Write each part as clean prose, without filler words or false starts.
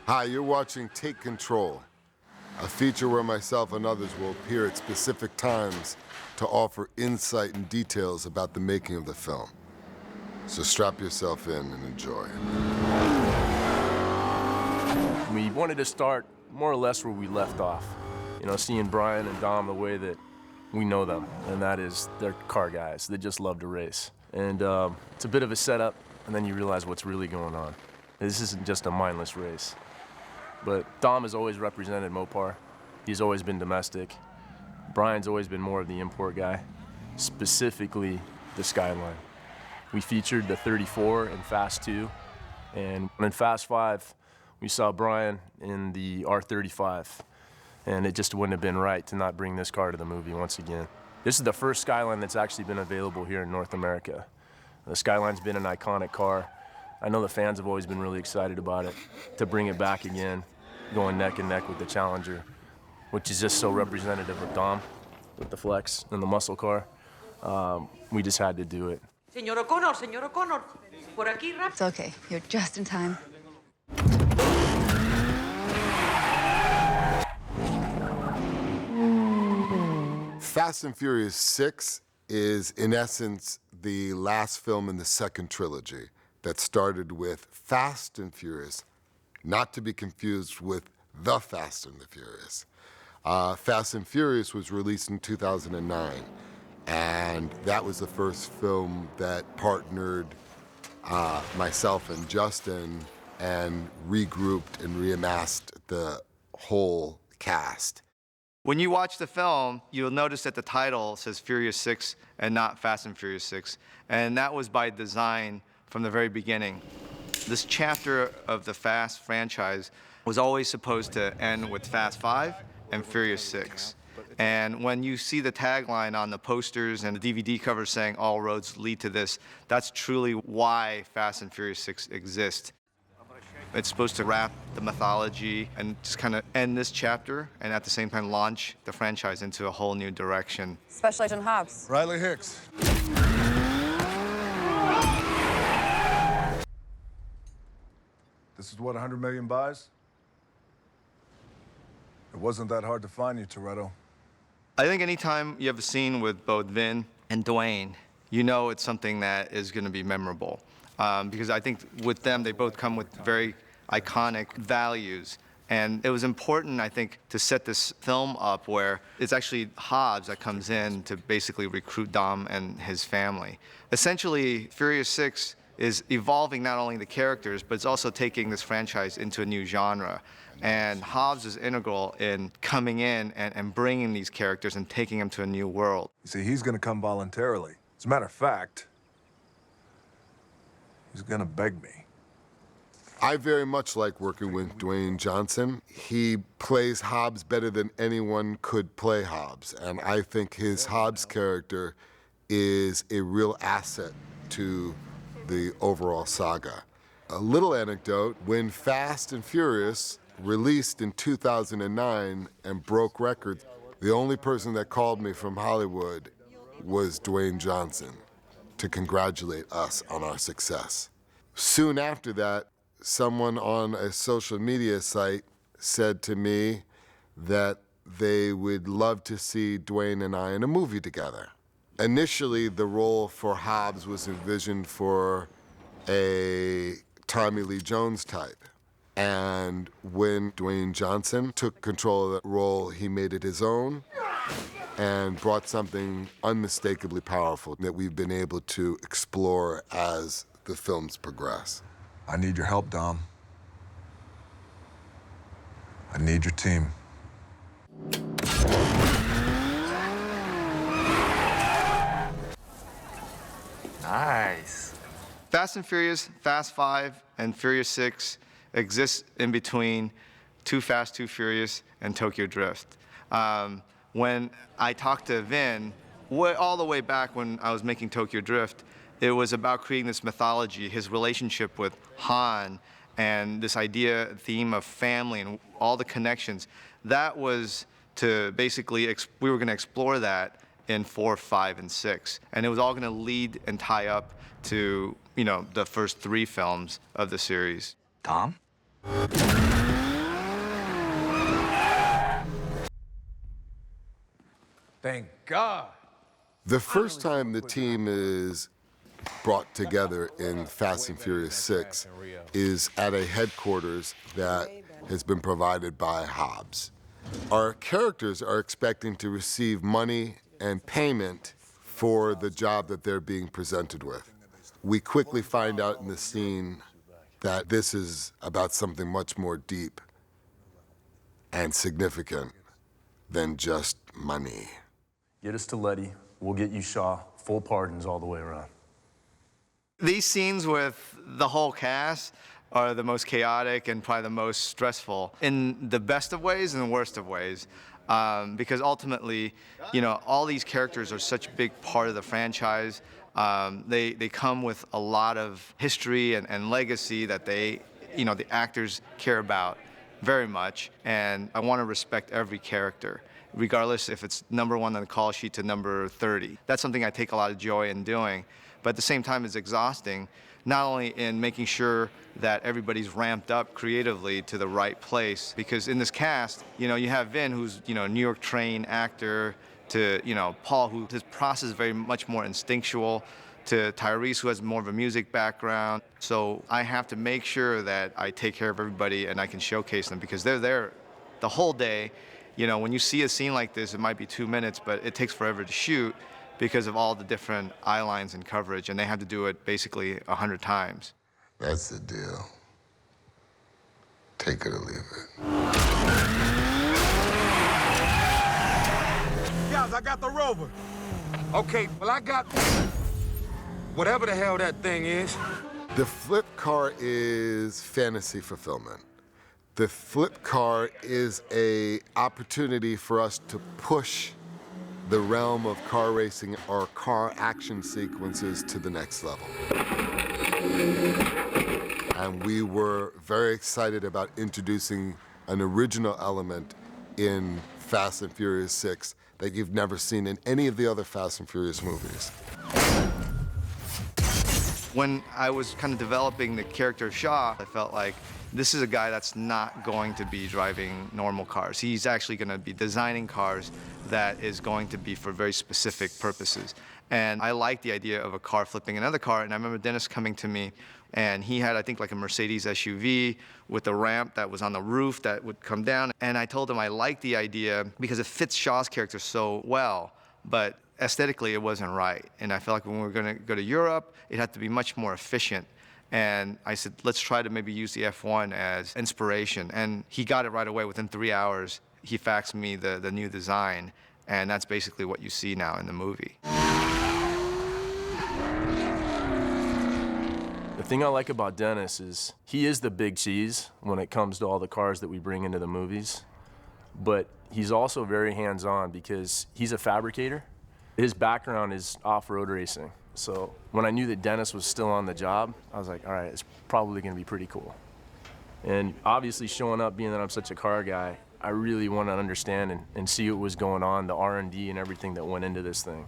Hi, you're watching Take Control, a feature where myself and others will appear at specific times to offer insight and details about the making of the film. So strap yourself in and enjoy. We wanted to start more or less where we left off. You know, seeing Brian and Dom the way that we know them, and that is they're car guys. They just love to race. And it's a bit of a setup, and then you realize what's really going on. This isn't just a mindless race. But Dom has always represented Mopar. He's always been domestic. Brian's always been more of the import guy, specifically the Skyline. We featured the 34 in Fast 2, and in Fast 5, we saw Brian in the R35, and it just wouldn't have been right to not bring this car to the movie once again. This is the first Skyline that's actually been available here in North America. The Skyline's been an iconic car. I know the fans have always been really excited about it, to bring it back again, going neck and neck with the Challenger, which is just so representative of Dom with the Flex and the muscle car. We just had to do it. Señor O'Connor, por aquí rápido. It's okay, you're just in time. Fast and Furious 6 is, in essence, the last film in the second trilogy that started with Fast and Furious, not to be confused with The Fast and the Furious. Fast and Furious was released in 2009, and that was the first film that partnered myself and Justin and regrouped and reamassed the whole cast. When you watch the film, you'll notice that the title says Furious 6 and not Fast and Furious 6, and that was by design from the very beginning. This chapter of the Fast franchise was always supposed to end with Fast 5 and Furious 6. And when you see the tagline on the posters and the DVD cover saying all roads lead to this, that's truly why Fast and Furious 6 exists. It's supposed to wrap the mythology and just kind of end this chapter and at the same time launch the franchise into a whole new direction. Special Agent Hobbs. Riley Hicks. This is what 100 million buys? It wasn't that hard to find you, Toretto. I think anytime you have a scene with both Vin and Dwayne, you know it's something that is going to be memorable. Because I think with them, they both come with very iconic values. And it was important, I think, to set this film up where it's actually Hobbs that comes in to basically recruit Dom and his family. Essentially, Furious 6 is evolving not only the characters, but it's also taking this franchise into a new genre. And Hobbs is integral in coming in and bringing these characters and taking them to a new world. You see, he's gonna come voluntarily. As a matter of fact, he's gonna beg me. I very much like working with Dwayne Johnson. He plays Hobbs better than anyone could play Hobbs, and I think his Hobbs character is a real asset to the overall saga. A little anecdote, when Fast and Furious released in 2009 and broke records, the only person that called me from Hollywood was Dwayne Johnson to congratulate us on our success. Soon after that, someone on a social media site said to me that they would love to see Dwayne and I in a movie together. Initially, the role for Hobbs was envisioned for a Tommy Lee Jones type. And when Dwayne Johnson took control of that role, he made it his own and brought something unmistakably powerful that we've been able to explore as the films progress. I need your help, Dom. I need your team. Nice. Fast and Furious, Fast 5, and Furious 6 exist in between Too Fast, Too Furious, and Tokyo Drift. When I talked to Vin, all the way back when I was making Tokyo Drift, it was about creating this mythology, his relationship with Han, and this theme of family and all the connections. That was to basically, we were going to explore that in 4, 5, and 6. And it was all going to lead and tie up to, the first 3 films of the series. Dom? Thank God. The first time the team is brought together in Fast and Furious 6 is at a headquarters that has been provided by Hobbs. Our characters are expecting to receive money and payment for the job that they're being presented with. We quickly find out in the scene that this is about something much more deep and significant than just money. Get us to Letty, we'll get you Shaw, full pardons all the way around. These scenes with the whole cast are the most chaotic and probably the most stressful in the best of ways and the worst of ways. Because ultimately, you know, all these characters are such a big part of the franchise. They come with a lot of history and legacy that they, you know, the actors care about very much. And I want to respect every character, regardless if it's number 1 on the call sheet to number 30. That's something I take a lot of joy in doing. But at the same time, it's exhausting, not only in making sure that everybody's ramped up creatively to the right place, because in this cast, you know, you have Vin, who's, you know, New York trained actor, to, you know, Paul, who his process is very much more instinctual, to Tyrese, who has more of a music background. So I have to make sure that I take care of everybody and I can showcase them, because they're there the whole day. You know, when you see a scene like this, it might be 2 minutes, but it takes forever to shoot because of all the different eye lines and coverage, and they have to do it basically 100 times. That's the deal. Take it or leave it. Guys, I got the Rover. Okay, well, I got whatever the hell that thing is. The flip car is fantasy fulfillment. The flip car is an opportunity for us to push the realm of car racing or car action sequences to the next level. And we were very excited about introducing an original element in Fast and Furious 6 that you've never seen in any of the other Fast and Furious movies. When I was kind of developing the character of Shaw, I felt like this is a guy that's not going to be driving normal cars. He's actually going to be designing cars that is going to be for very specific purposes. And I like the idea of a car flipping another car. And I remember Dennis coming to me, and he had, I think, like a Mercedes SUV with a ramp that was on the roof that would come down. And I told him I liked the idea because it fits Shaw's character so well, but aesthetically it wasn't right. And I felt like when we were going to go to Europe, it had to be much more efficient. And I said, let's try to maybe use the F1 as inspiration. And he got it right away. Within 3 hours, he faxed me the new design. And that's basically what you see now in the movie. The thing I like about Dennis is he is the big cheese when it comes to all the cars that we bring into the movies. But he's also very hands-on because he's a fabricator. His background is off-road racing. So when I knew that Dennis was still on the job, I was like, all right, it's probably going to be pretty cool. And obviously showing up, being that I'm such a car guy, I really want to understand and see what was going on, the R&D and everything that went into this thing.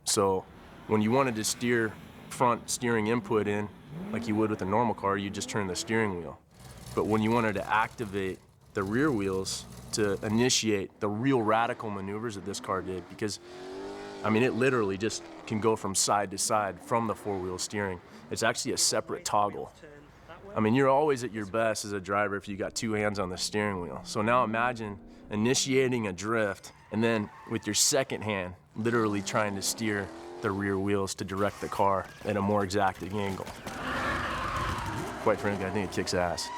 So when you wanted to steer front steering input in, like you would with a normal car, you just turn the steering wheel. But when you wanted to activate the rear wheels to initiate the real radical maneuvers that this car did, because I mean, it literally just can go from side to side from the four-wheel steering. It's actually a separate toggle. I mean, you're always at your best as a driver if you got 2 hands on the steering wheel. So now imagine initiating a drift and then with your second hand, literally trying to steer the rear wheels to direct the car at a more exacting angle. Quite frankly, I think it kicks ass.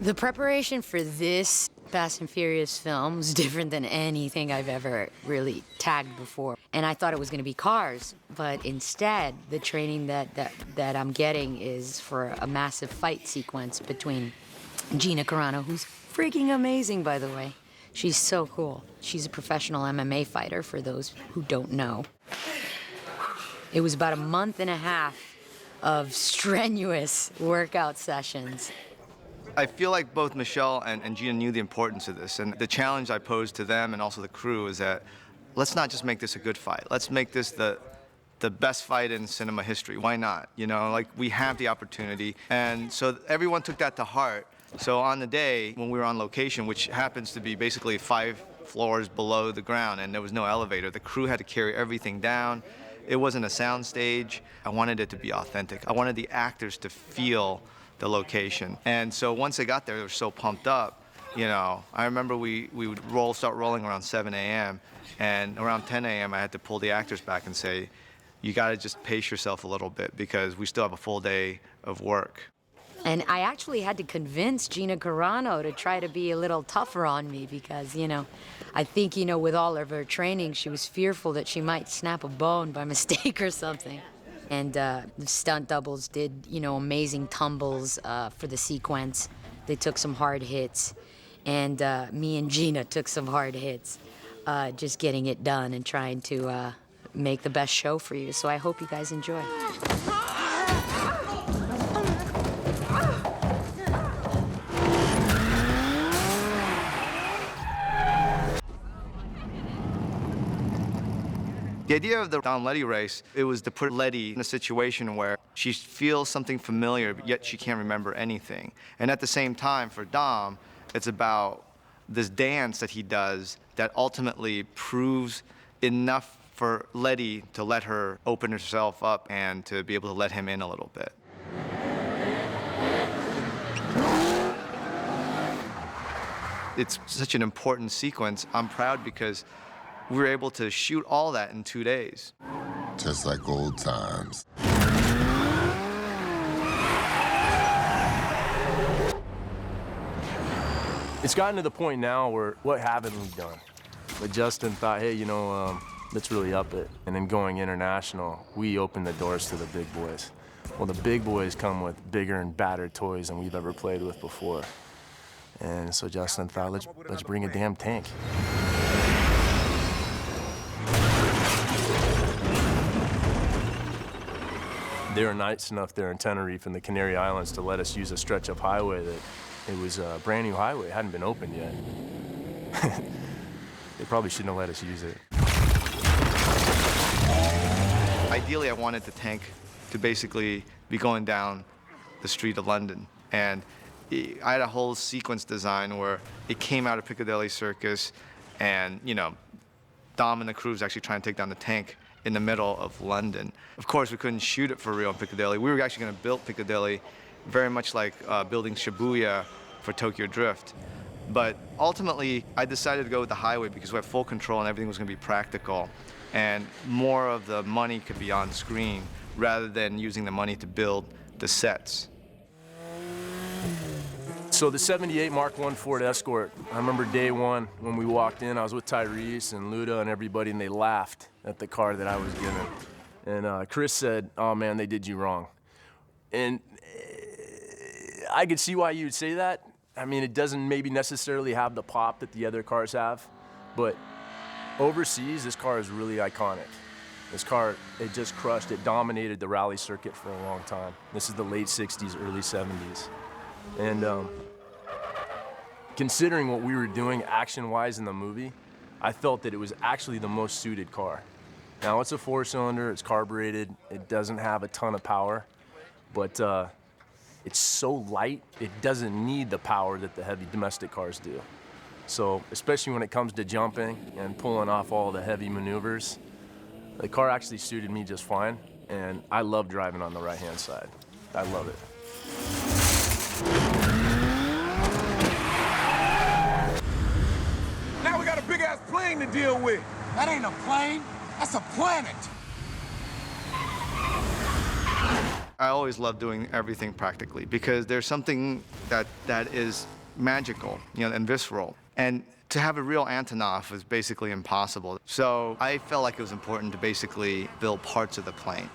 The preparation for this Fast and Furious film is different than anything I've ever really tagged before. And I thought it was going to be cars, but instead, the training that I'm getting is for a massive fight sequence between Gina Carano, who's freaking amazing, by the way. She's so cool. She's a professional MMA fighter, for those who don't know. It was about a month and a half of strenuous workout sessions. I feel like both Michelle and Gina knew the importance of this, and the challenge I posed to them and also the crew is that let's not just make this a good fight. Let's make this the the best fight in cinema history. Why not? You know, like, we have the opportunity. And so everyone took that to heart. So on the day when we were on location, which happens to be basically 5 floors below the ground, and there was no elevator, the crew had to carry everything down. It wasn't a sound stage. I wanted it to be authentic. I wanted the actors to feel the location. And so once they got there, they were so pumped up. You know, I remember we would start rolling around 7 a.m. and around 10 a.m. I had to pull the actors back and say, you gotta just pace yourself a little bit because we still have a full day of work. And I actually had to convince Gina Carano to try to be a little tougher on me because, you know, I think, you know, with all of her training, she was fearful that she might snap a bone by mistake or something. And the stunt doubles did, you know, amazing tumbles for the sequence. They took some hard hits. And me and Gina took some hard hits, just getting it done and trying to make the best show for you. So I hope you guys enjoy. The idea of the Dom Letty race, it was to put Letty in a situation where she feels something familiar, but yet she can't remember anything. And at the same time, for Dom, it's about this dance that he does that ultimately proves enough for Letty to let her open herself up and to be able to let him in a little bit. It's such an important sequence. I'm proud because we were able to shoot all that in 2 days. Just like old times. It's gotten to the point now where what haven't we done? But Justin thought, hey, you know, let's really up it. And then going international, we opened the doors to the big boys. Well, the big boys come with bigger and badder toys than we've ever played with before. And so Justin thought, let's bring a damn tank. They were nice enough there in Tenerife and the Canary Islands to let us use a stretch-up highway that it was a brand new highway. It hadn't been opened yet. They probably shouldn't have let us use it. Ideally, I wanted the tank to basically be going down the street of London. And I had a whole sequence design where it came out of Piccadilly Circus and, you know, Dom and the crew was actually trying to take down the tank in the middle of London. Of course, we couldn't shoot it for real in Piccadilly. We were actually going to build Piccadilly very much like building Shibuya for Tokyo Drift. But ultimately, I decided to go with the highway because we have full control and everything was going to be practical. And more of the money could be on screen rather than using the money to build the sets. So the 78 Mark I Ford Escort, I remember day one when we walked in, I was with Tyrese and Luda and everybody, and they laughed at the car that I was given. And Chris said, oh man, they did you wrong. And I could see why you would say that. I mean, it doesn't maybe necessarily have the pop that the other cars have, but overseas, this car is really iconic. This car, it just crushed, it dominated the rally circuit for a long time. This is the late 60s, early 70s. And considering what we were doing action-wise in the movie, I felt that it was actually the most suited car. Now, it's a 4-cylinder, it's carbureted, it doesn't have a ton of power, but it's so light, it doesn't need the power that the heavy domestic cars do. So, especially when it comes to jumping and pulling off all the heavy maneuvers, the car actually suited me just fine, and I love driving on the right-hand side. I love it. Now we got a big-ass plane to deal with. That ain't a plane, that's a planet. I always love doing everything practically because there's something that is magical, you know, and visceral. And to have a real Antonov is basically impossible. So I felt like it was important to basically build parts of the plane.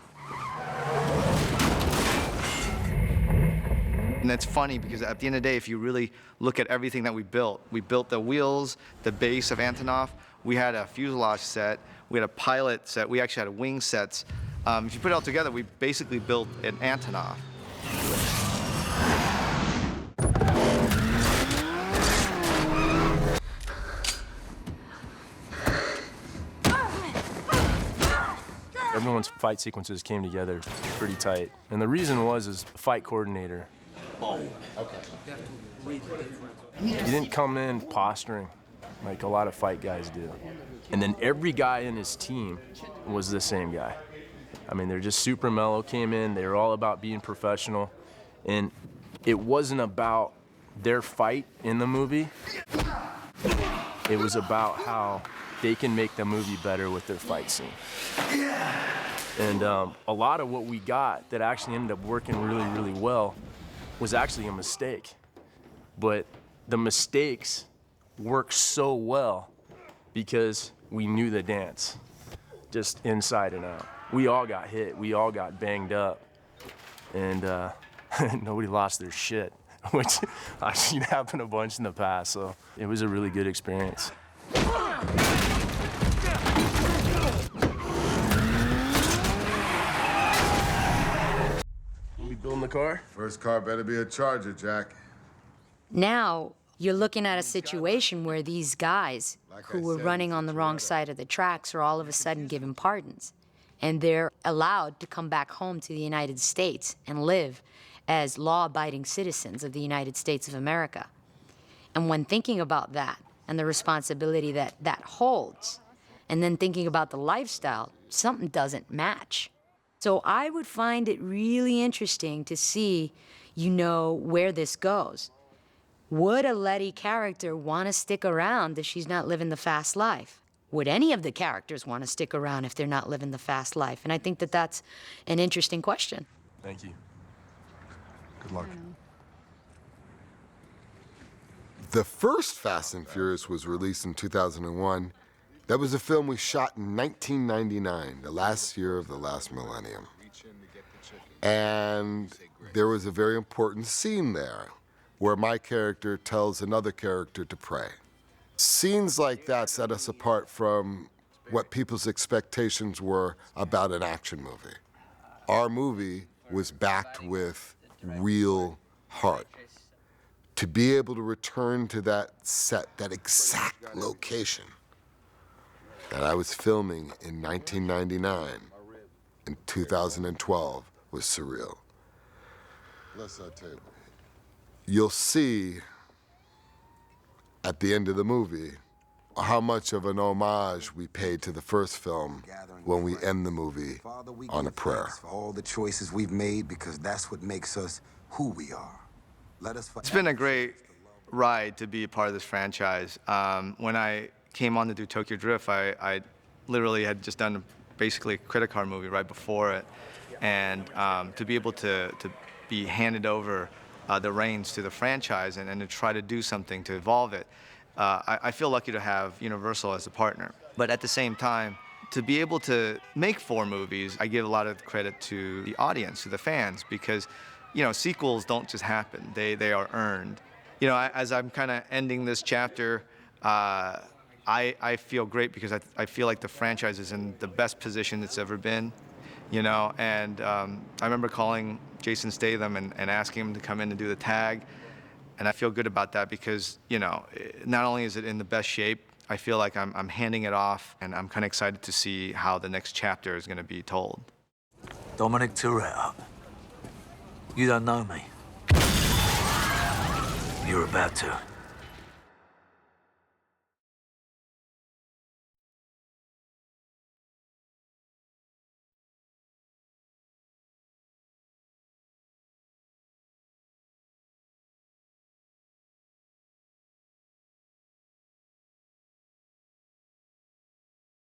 And it's funny because at the end of the day, if you really look at everything that we built the wheels, the base of Antonov, we had a fuselage set, we had a pilot set, we actually had wing sets. If you put it all together, we basically built an Antonov. And everyone's fight sequences came together pretty tight. And the reason is fight coordinator. He didn't come in posturing like a lot of fight guys do. And then every guy in his team was the same guy. I mean, they're just super mellow, came in, they were all about being professional. And it wasn't about their fight in the movie. It was about how they can make the movie better with their fight scene. And a lot of what we got that actually ended up working really, really well was actually a mistake. But the mistakes worked so well because we knew the dance, just inside and out. We all got hit, we all got banged up, and nobody lost their shit, which I've seen happen a bunch in the past, so it was a really good experience. We building the car? First car better be a Charger, Jack. Now, you're looking at a situation where these guys who were running on the wrong side of the tracks are all of a sudden given pardons. And they're allowed to come back home to the United States and live as law-abiding citizens of the United States of America. And when thinking about that and the responsibility that that holds, and then thinking about the lifestyle, something doesn't match. So I would find it really interesting to see, where this goes. Would a Letty character want to stick around if she's not living the fast life? Would any of the characters want to stick around if they're not living the fast life? And I think that that's an interesting question. Thank you. Good luck. The first Fast and Furious was released in 2001. That was a film we shot in 1999, the last year of the last millennium. And there was a very important scene there where my character tells another character to pray. Scenes like that set us apart from what people's expectations were about an action movie. Our movie was backed with real heart. To be able to return to that set, that exact location that I was filming in 1999 and 2012 was surreal. Bless our table. You'll see at the end of the movie how much of an homage we paid to the first film when we end the movie on a prayer. For all the choices we've made, because that's what makes us who we are. It's been a great ride to be a part of this franchise. When I came on to do Tokyo Drift, I literally had just done basically a credit card movie right before it. And to be able to be handed over the reins to the franchise and to try to do something to evolve it, I feel lucky to have Universal as a partner. But at the same time, to be able to make 4 movies, I give a lot of credit to the audience, to the fans, because sequels don't just happen. They are earned. As I'm kind of ending this chapter, I feel great because I feel like the franchise is in the best position it's ever been. And I remember calling Jason Statham and asking him to come in and do the tag. And I feel good about that because, not only is it in the best shape, I feel like I'm handing it off, and I'm kind of excited to see how the next chapter is going to be told. Dominic Toretto. You don't know me. You're about to.